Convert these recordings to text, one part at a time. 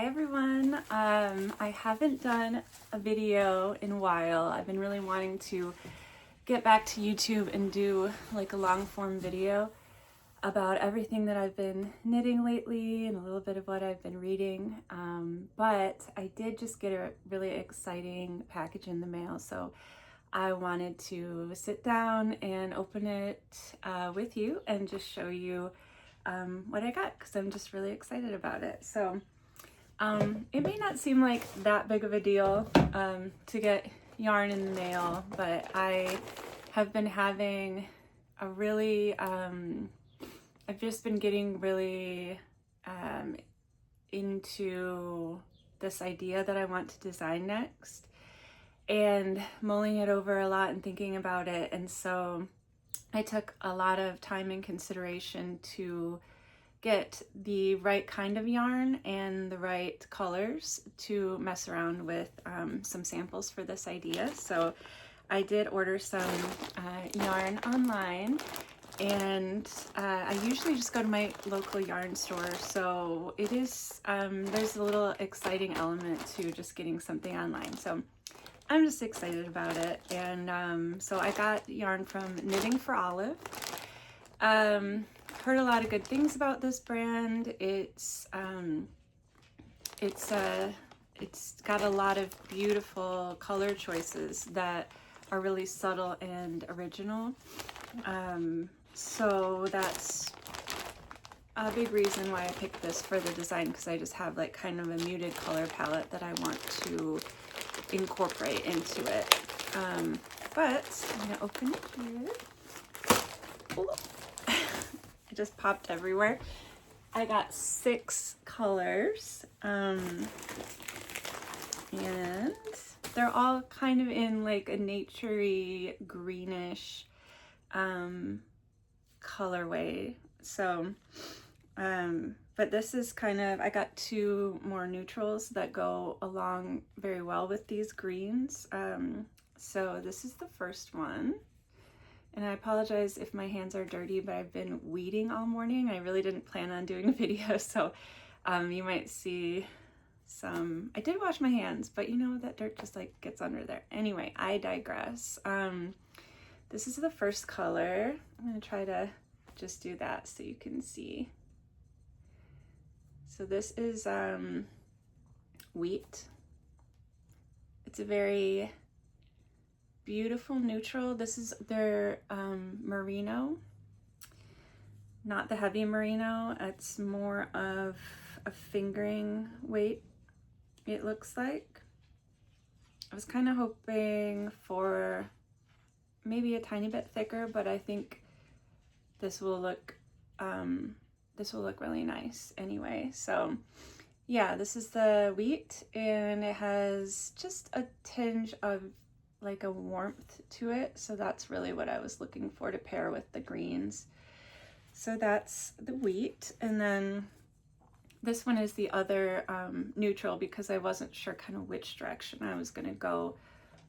Hi everyone. I haven't done a video in a while. I've been really wanting to get back to YouTube and do like a long form video about everything that I've been knitting lately and a little bit of what I've been reading. But I did just get a really exciting package in the mail, so I wanted to sit down and open it with you and just show you what I got, because I'm just really excited about it. So it may not seem like that big of a deal to get yarn in the mail, but I have been having a really, I've just been getting really into this idea that I want to design next and mulling it over a lot and thinking about it. And so I took a lot of time and consideration to get the right kind of yarn and the right colors to mess around with some samples for this idea. So I did order some yarn online, and I usually just go to my local yarn store, so it is there's a little exciting element to just getting something online. So I'm just excited about it. And so I got yarn from Knitting for Olive. Heard a lot of good things about this brand. It's got a lot of beautiful color choices that are really subtle and original. So that's a big reason why I picked this for the design, because I just have like kind of a muted color palette that I want to incorporate into it. But I'm gonna open it here. Oh. It just popped everywhere. I got 6 colors, and they're all kind of in like a naturey greenish colorway. So but this is kind of, I got 2 more neutrals that go along very well with these greens. So this is the first one. And I apologize if my hands are dirty, but I've been weeding all morning. I really didn't plan on doing a video, so you might see some, I did wash my hands, but you know, that dirt just like gets under there. Anyway, I digress. This is the first color. I'm gonna try to just do that so you can see. So this is Wheat. It's a very beautiful neutral. This is their merino, not the heavy merino. It's more of a fingering weight, it looks like. I was kind of hoping for maybe a tiny bit thicker, but I think this will look really nice anyway. So yeah, this is the Wheat, and it has just a tinge of like a warmth to it, so that's really what I was looking for to pair with the greens. So that's the Wheat, and then this one is the other neutral, because I wasn't sure kind of which direction I was going to go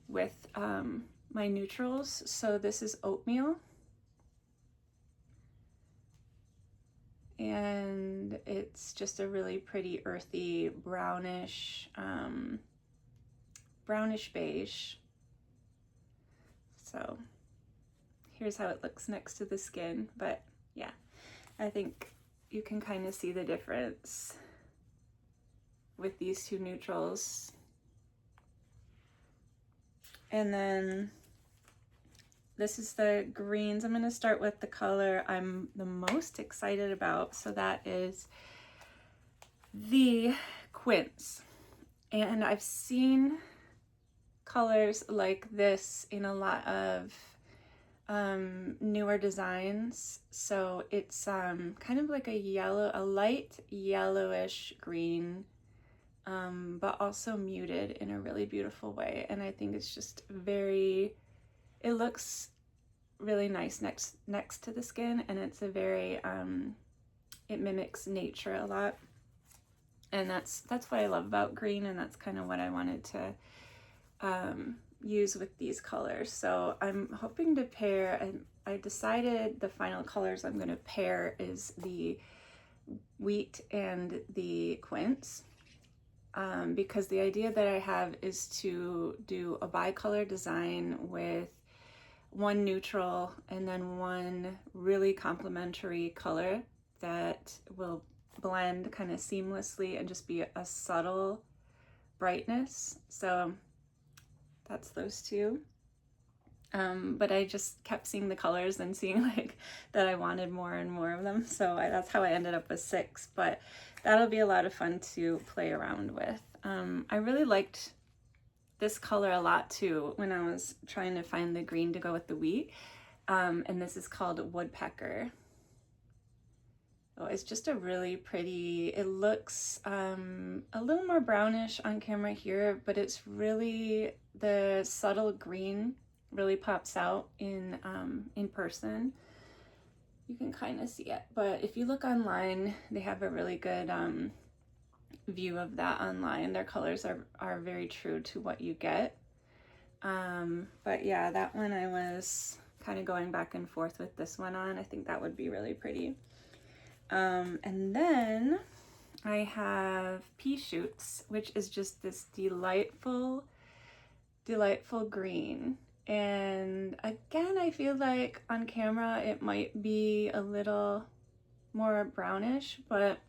with my neutrals. So this is Oatmeal, and it's just a really pretty earthy brownish beige. So here's how it looks next to the skin, but yeah, I think you can kind of see the difference with these 2 neutrals. And then this is the greens. I'm going to start with the color I'm the most excited about, so that is the Quince. And I've seen colors like this in a lot of newer designs. So it's kind of like a light yellowish green, but also muted in a really beautiful way. And I think it's just it looks really nice next to the skin, and it's a very it mimics nature a lot, and that's what I love about green, and that's kind of what I wanted to use with these colors. So I'm hoping to pair, and I decided the final colors I'm going to pair is the Wheat and the Quince. because the idea that I have is to do a bicolor design with one neutral and then one really complementary color that will blend kind of seamlessly and just be a subtle brightness. So that's those two. But I just kept seeing the colors and seeing like that I wanted more and more of them. So that's how I ended up with 6, but that'll be a lot of fun to play around with. I really liked this color a lot too when I was trying to find the green to go with the wheat. And this is called Woodpecker. Oh, it's just a really pretty, it looks a little more brownish on camera here, but it's really, the subtle green really pops out in person. You can kind of see it, but if you look online, they have a really good view of that online. Their colors are very true to what you get. But yeah, that one I was kind of going back and forth with this one on. I think that would be really pretty. And then I have Pea Shoots, which is just this delightful green. And again, I feel like on camera it might be a little more brownish, but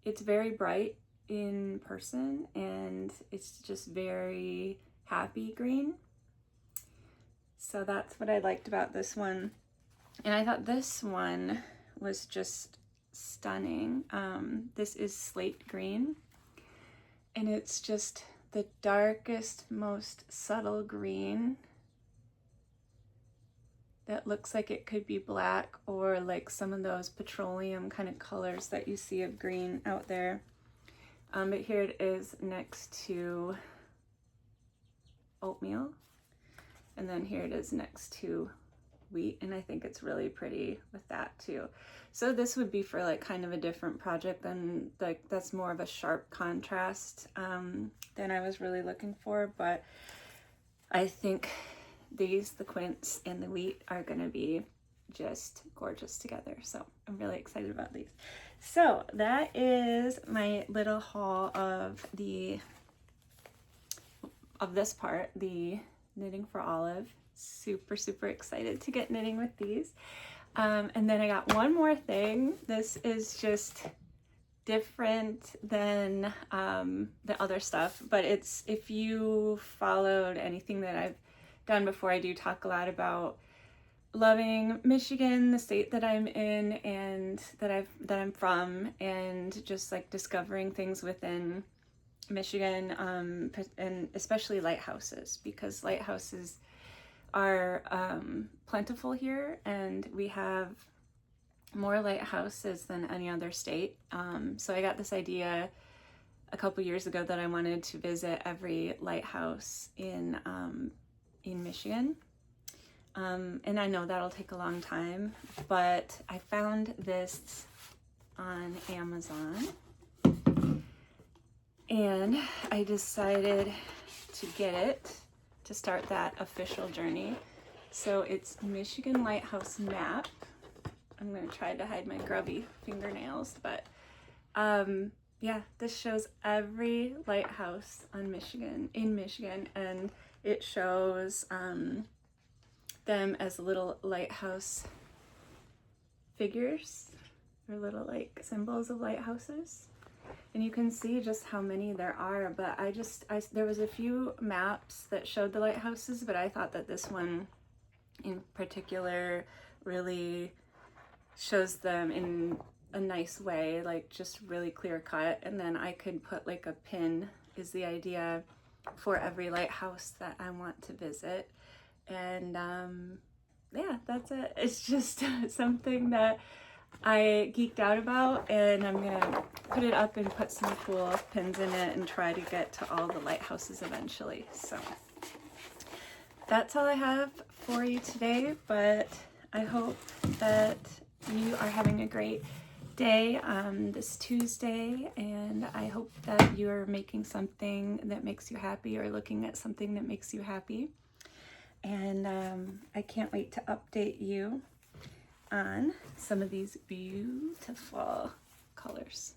it's very bright in person and it's just very happy green. So that's what I liked about this one. And I thought this one was just stunning. This is slate green, and it's just the darkest, most subtle green that looks like it could be black or like some of those petroleum kind of colors that you see of green out there. But here it is next to oatmeal, and then here it is next to wheat, and I think it's really pretty with that too. So this would be for like kind of a different project than like, that's more of a sharp contrast than I was really looking for, but I think these, the quince and the wheat, are gonna be just gorgeous together. So I'm really excited about these. So that is my little haul of this part, the Knitting for Olive. Super excited to get knitting with these. And then I got one more thing. This is just different than the other stuff, but it's, if you followed anything that I've done before, I do talk a lot about loving Michigan, the state that I'm in and that I'm from, and just like discovering things within Michigan, and especially lighthouses, because lighthouses are plentiful here, and we have more lighthouses than any other state. So I got this idea a couple years ago that I wanted to visit every lighthouse in Michigan. And I know that'll take a long time, but I found this on Amazon and I decided to get it to start that official journey. So it's Michigan Lighthouse Map. I'm going to try to hide my grubby fingernails, but yeah, this shows every lighthouse in Michigan, and it shows them as little lighthouse figures, or little like symbols of lighthouses. And you can see just how many there are, but there was a few maps that showed the lighthouses, but I thought that this one in particular really shows them in a nice way, like just really clear cut. And then I could put like a pin, is the idea, for every lighthouse that I want to visit. And yeah, that's it. It's just something that I geeked out about, and I'm gonna put it up and put some cool pins in it and try to get to all the lighthouses eventually. So that's all I have for you today, but I hope that you are having a great day this Tuesday, and I hope that you're making something that makes you happy, or looking at something that makes you happy. And I can't wait to update you on some of these beautiful colors.